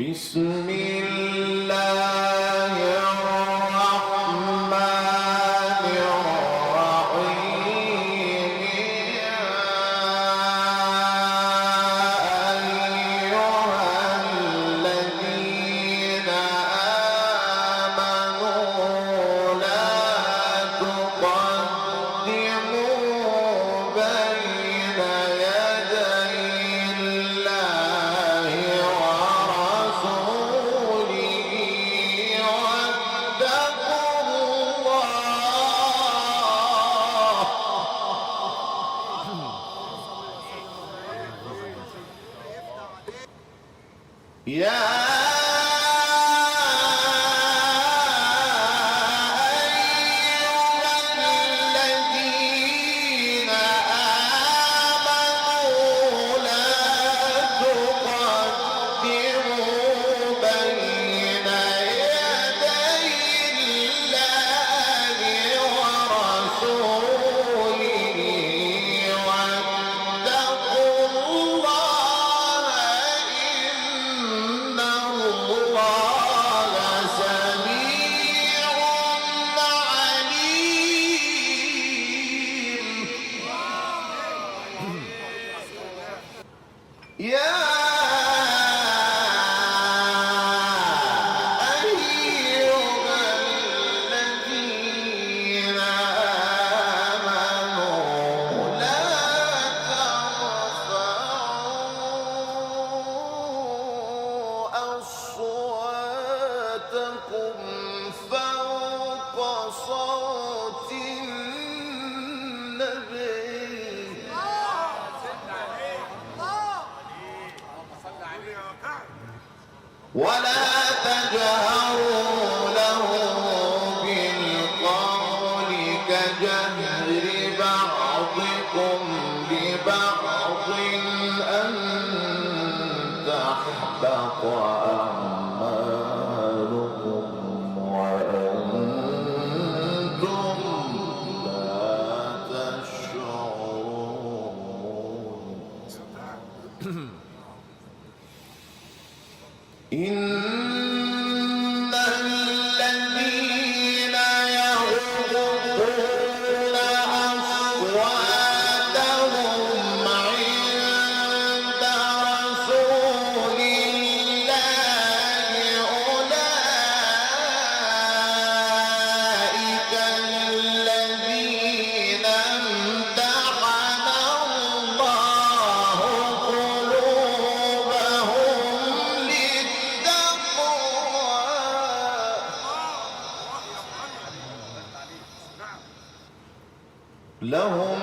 بسم الله الرحمن الرحيم يا أيها الذين آمنوا لا تقدموا بين يدي الله ورسوله واتقوا الله يا أصواتكم فوق صوت النبي ولا تجهروا له بالقول كجهر بعضكم لبعض أن تحبط أعمالكم وأنتم لا تشعرون إن الذين يغضون أصواتهم عند رسول الله أولئك الذين امتحن الله قلوبهم لهم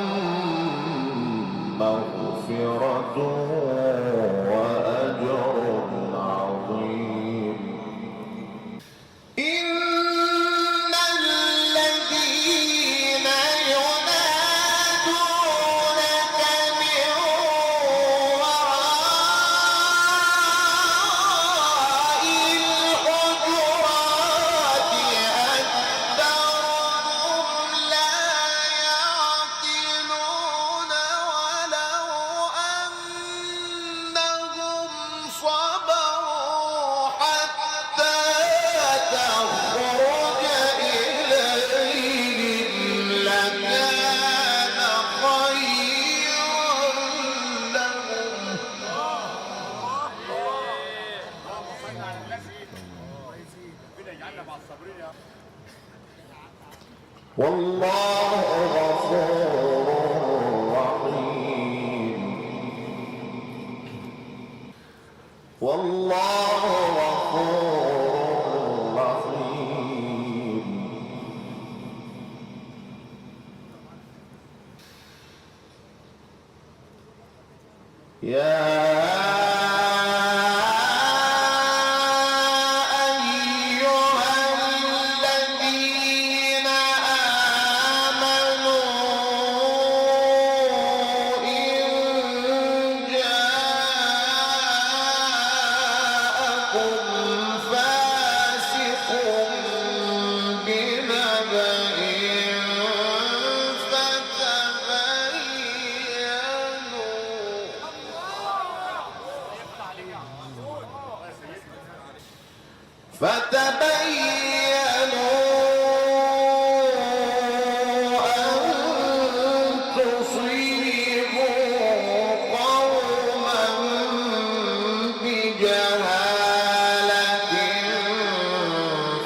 مغفرة وأجر عظيم إن الذين ينادونك من وراء الحجرات أكثرهم لا يعقلون ولو أنهم صبروا حتى تخرج إليهم لكان خيرا لهم والله غفور رحيم والله غفور رحيم يا إن جاءكم فتبينوا أن تصيبوا قوما بجهالة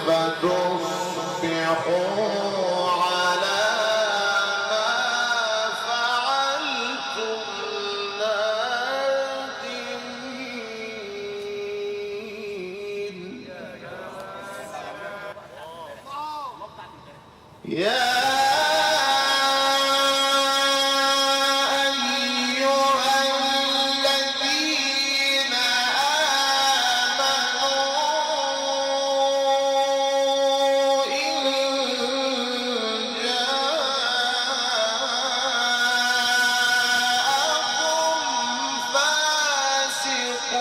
فتصبحوا على ما فعلتم نادمين. يا أيها الذين آمنوا إن جاءكم فاسق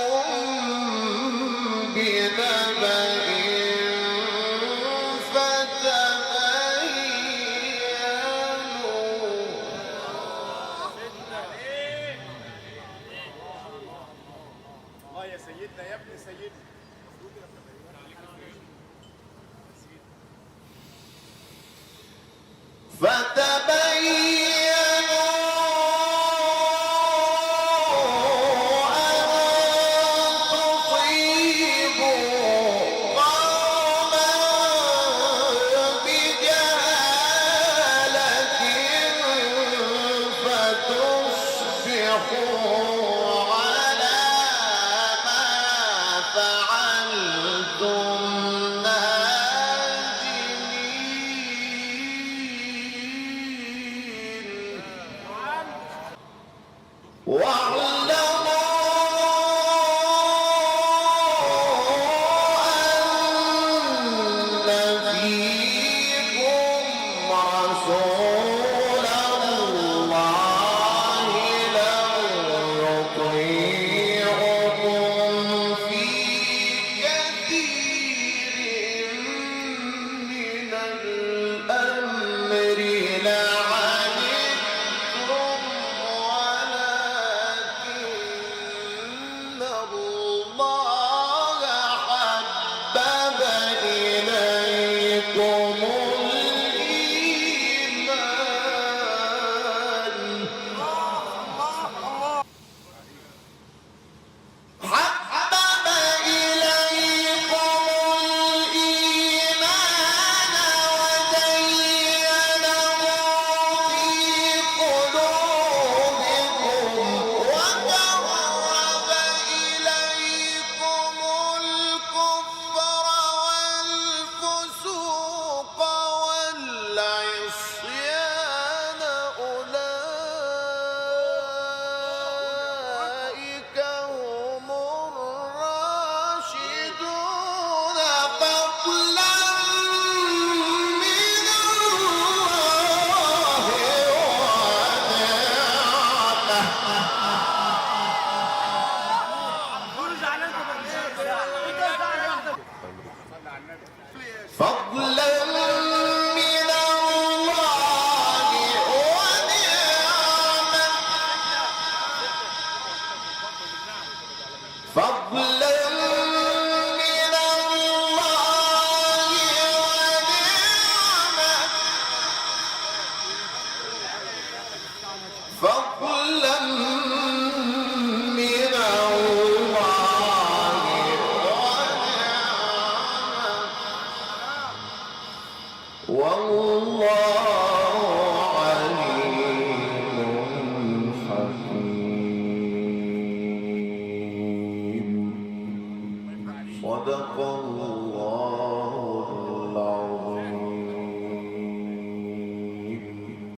بنبأ يا سيدنا يا ابن سيدنا فضلا من الله ونعمة فضلا من الله ونعمة فضلا من الله والله عليم حكيم. صدق الله.